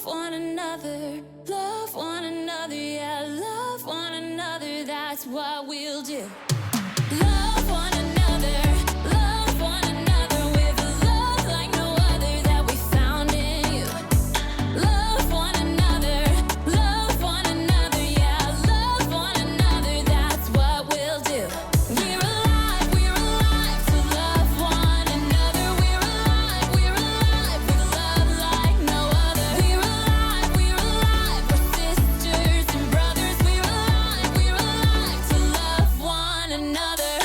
one another, love one another, yeah, love one another, that's what we'll do. Love one another, love one another, with a love like no other that we found in you. Love one another, yeah, love one another, that's what we'll do. We're alive to love one another. We're alive with love like no other. We're alive, we're sisters and brothers. We're alive to love one another.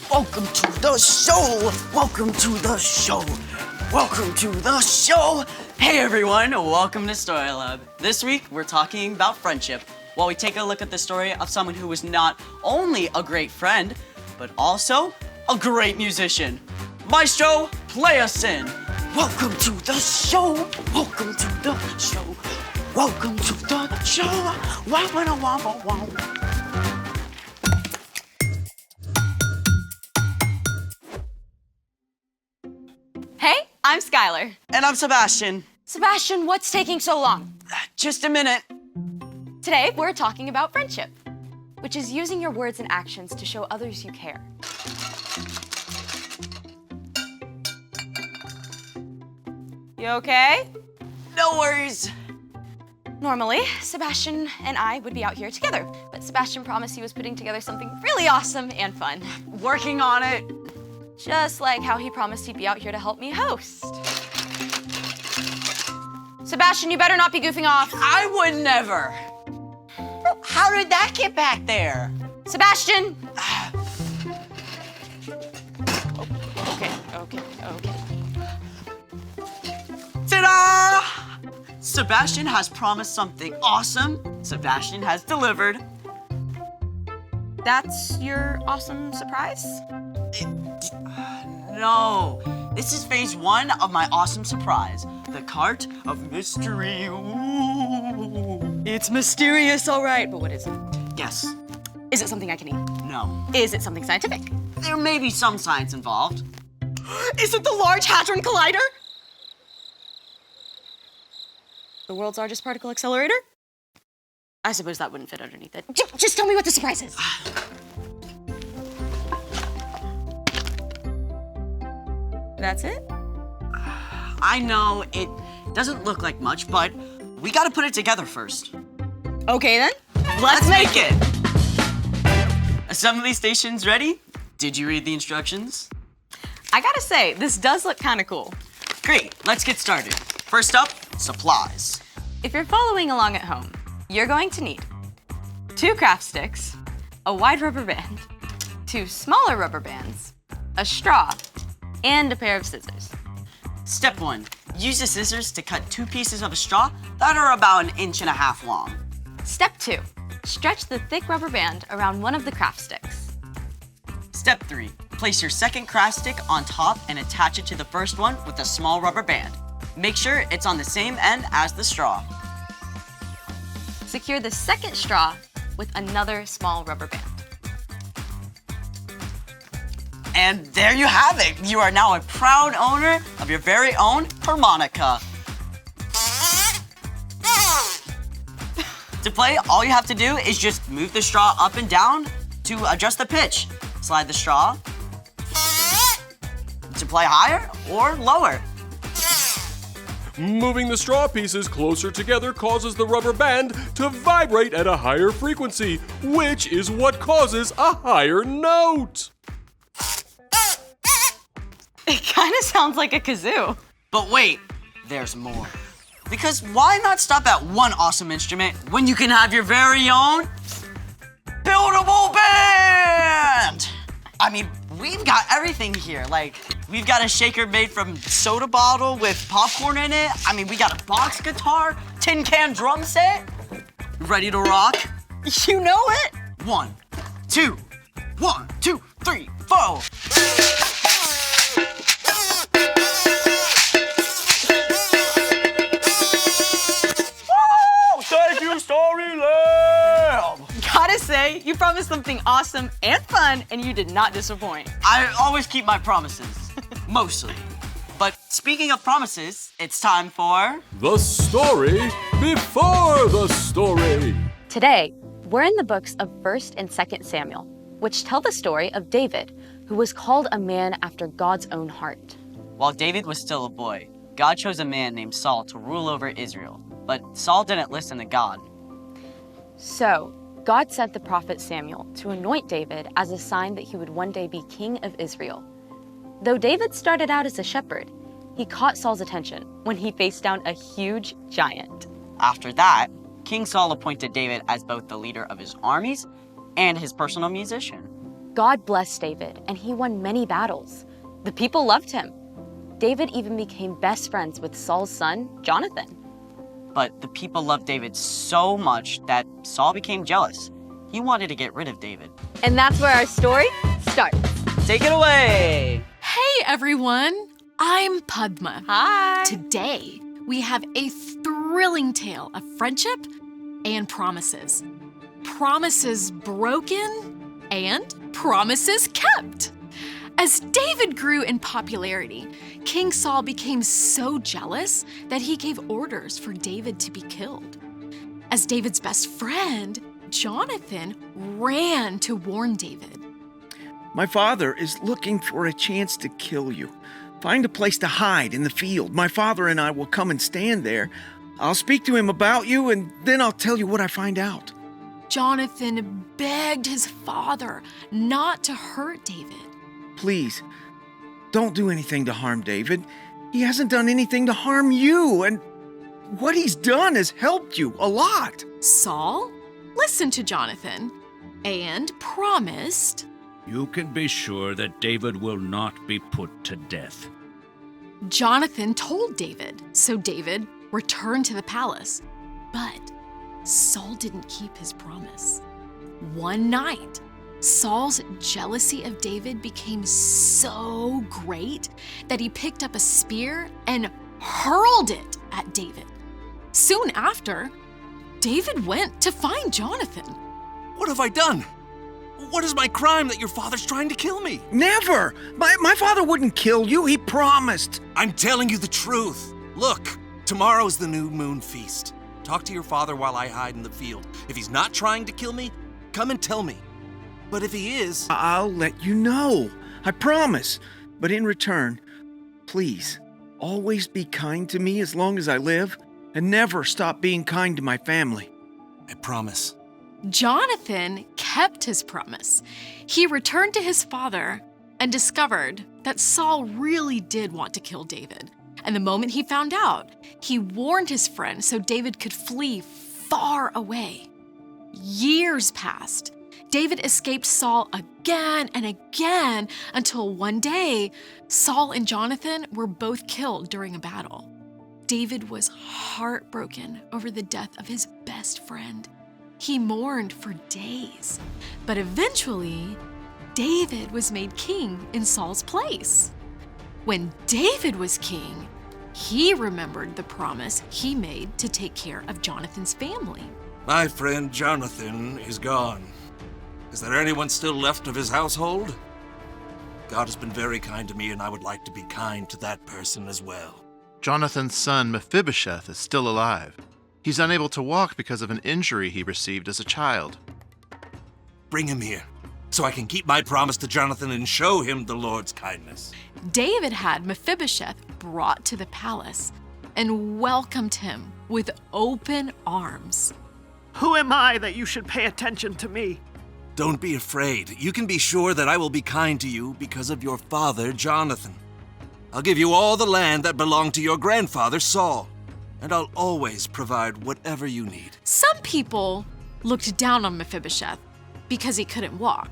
Welcome to the show! Welcome to the show! Welcome to the show! Hey everyone, welcome to Story Lab. This week we're talking about friendship while we take a look at the story of someone who was not only a great friend, but also a great musician. Maestro, play us in! Welcome to the show! Welcome to the show! Welcome to the show! Wow, wow, wow, wow, wow. Hey, I'm Skylar. And I'm Sebastian. Sebastian, what's taking so long? Just a minute. Today, we're talking about friendship, which is using your words and actions to show others you care. You okay? No worries. Normally, Sebastian and I would be out here together, but Sebastian promised he was putting together something really awesome and fun. Working on it. Just like how he promised he'd be out here to help me host. Sebastian, you better not be goofing off. I would never. How did that get back there? Sebastian! Okay. Ta-da! Sebastian has promised something awesome. Sebastian has delivered. That's your awesome surprise? No, this is phase 1 of my awesome surprise. The cart of mystery. Ooh. It's mysterious, all right, but what is it? Yes. Is it something I can eat? No. Is it something scientific? There may be some science involved. Is it the Large Hadron Collider? The world's largest particle accelerator? I suppose that wouldn't fit underneath it. Just tell me what the surprise is. That's it? I know it doesn't look like much, but we gotta put it together first. Okay then, Let's make it! Assembly stations ready? Did you read the instructions? I gotta say, this does look kind of cool. Great, let's get started. First up, supplies. If you're following along at home, you're going to need 2 craft sticks, a wide rubber band, 2 smaller rubber bands, a straw, and a pair of scissors. Step 1, use the scissors to cut 2 pieces of a straw that are about 1.5 inches long. Step 2, stretch the thick rubber band around one of the craft sticks. Step 3, place your second craft stick on top and attach it to the first one with a small rubber band. Make sure it's on the same end as the straw. Secure the second straw with another small rubber band. And there you have it. You are now a proud owner of your very own harmonica. To play, all you have to do is just move the straw up and down to adjust the pitch. Slide the straw to play higher or lower. Moving the straw pieces closer together causes the rubber band to vibrate at a higher frequency, which is what causes a higher note. It kind of sounds like a kazoo. But wait, there's more. Because why not stop at one awesome instrument when you can have your very own buildable band? I mean, we've got everything here. Like, we've got a shaker made from soda bottle with popcorn in it. I mean, we got a box guitar, tin can drum set. Ready to rock? You know it? 1, 2, 1, 2, 3, 4. Thank you, Story Lab! Gotta say, you promised something awesome and fun, and you did not disappoint. I always keep my promises. Mostly. But speaking of promises, it's time for... The story before the story. Today, we're in the books of 1st and 2nd Samuel, which tell the story of David, who was called a man after God's own heart. While David was still a boy, God chose a man named Saul to rule over Israel. But Saul didn't listen to God. So, God sent the prophet Samuel to anoint David as a sign that he would one day be king of Israel. Though David started out as a shepherd, he caught Saul's attention when he faced down a huge giant. After that, King Saul appointed David as both the leader of his armies and his personal musician. God blessed David, and he won many battles. The people loved him. David even became best friends with Saul's son, Jonathan. But the people loved David so much that Saul became jealous. He wanted to get rid of David. And that's where our story starts. Take it away! Hey everyone, I'm Padma. Hi. Today, we have a thrilling tale of friendship and promises. Promises broken and promises kept. As David grew in popularity, King Saul became so jealous that he gave orders for David to be killed. As David's best friend, Jonathan ran to warn David. My father is looking for a chance to kill you. Find a place to hide in the field. My father and I will come and stand there. I'll speak to him about you, and then I'll tell you what I find out. Jonathan begged his father not to hurt David. Please, don't do anything to harm David. He hasn't done anything to harm you, and what he's done has helped you a lot. Saul listened to Jonathan and promised. You can be sure that David will not be put to death. Jonathan told David, so David returned to the palace. But Saul didn't keep his promise. One night, Saul's jealousy of David became so great that he picked up a spear and hurled it at David. Soon after, David went to find Jonathan. What have I done? What is my crime that your father's trying to kill me? Never! My father wouldn't kill you. He promised. I'm telling you the truth. Look, tomorrow's the new moon feast. Talk to your father while I hide in the field. If he's not trying to kill me, come and tell me. But if he is... I'll let you know. I promise. But in return, please, always be kind to me as long as I live, and never stop being kind to my family. I promise. Jonathan kept his promise. He returned to his father and discovered that Saul really did want to kill David. And the moment he found out, he warned his friend so David could flee far away. Years passed. David escaped Saul again and again until one day, Saul and Jonathan were both killed during a battle. David was heartbroken over the death of his best friend. He mourned for days, but eventually, David was made king in Saul's place. When David was king, he remembered the promise he made to take care of Jonathan's family. My friend Jonathan is gone. Is there anyone still left of his household? God has been very kind to me, and I would like to be kind to that person as well. Jonathan's son Mephibosheth is still alive. He's unable to walk because of an injury he received as a child. Bring him here, so I can keep my promise to Jonathan and show him the Lord's kindness. David had Mephibosheth brought to the palace and welcomed him with open arms. Who am I that you should pay attention to me? Don't be afraid. You can be sure that I will be kind to you because of your father, Jonathan. I'll give you all the land that belonged to your grandfather, Saul, and I'll always provide whatever you need. Some people looked down on Mephibosheth because he couldn't walk,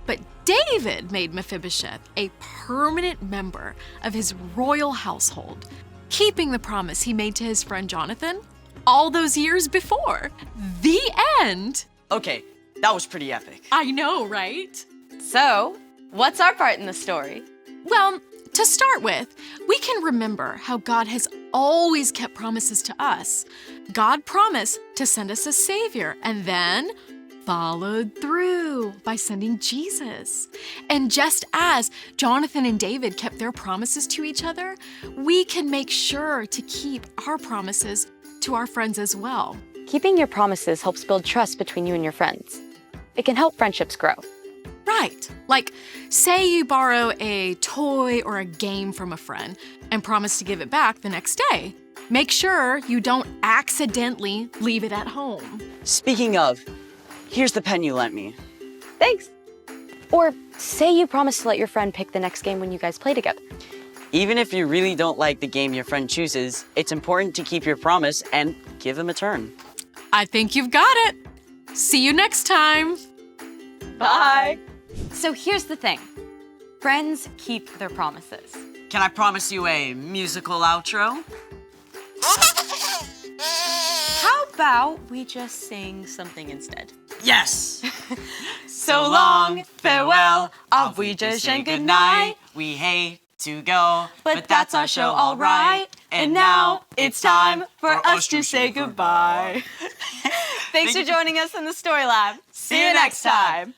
but David made Mephibosheth a permanent member of his royal household, keeping the promise he made to his friend Jonathan all those years before. The end. Okay, that was pretty epic. I know, right? So, what's our part in the story? Well, to start with, we can remember how God has always kept promises to us. God promised to send us a Savior, and then followed through by sending Jesus. And just as Jonathan and David kept their promises to each other, we can make sure to keep our promises to our friends as well. Keeping your promises helps build trust between you and your friends. It can help friendships grow. Right. Like, say you borrow a toy or a game from a friend and promise to give it back the next day. Make sure you don't accidentally leave it at home. Speaking of, here's the pen you lent me. Thanks. Or say you promise to let your friend pick the next game when you guys play together. Even if you really don't like the game your friend chooses, it's important to keep your promise and give him a turn. I think you've got it. See you next time. Bye. So here's the thing. Friends keep their promises. Can I promise you a musical outro? How about we just sing something instead? Yes! So long, farewell, auf Wiedersehen, good night. We hate to go, But that's our show, all right. And now it's time for us to say goodbye. Thanks for joining us in the Story Lab. See you next time.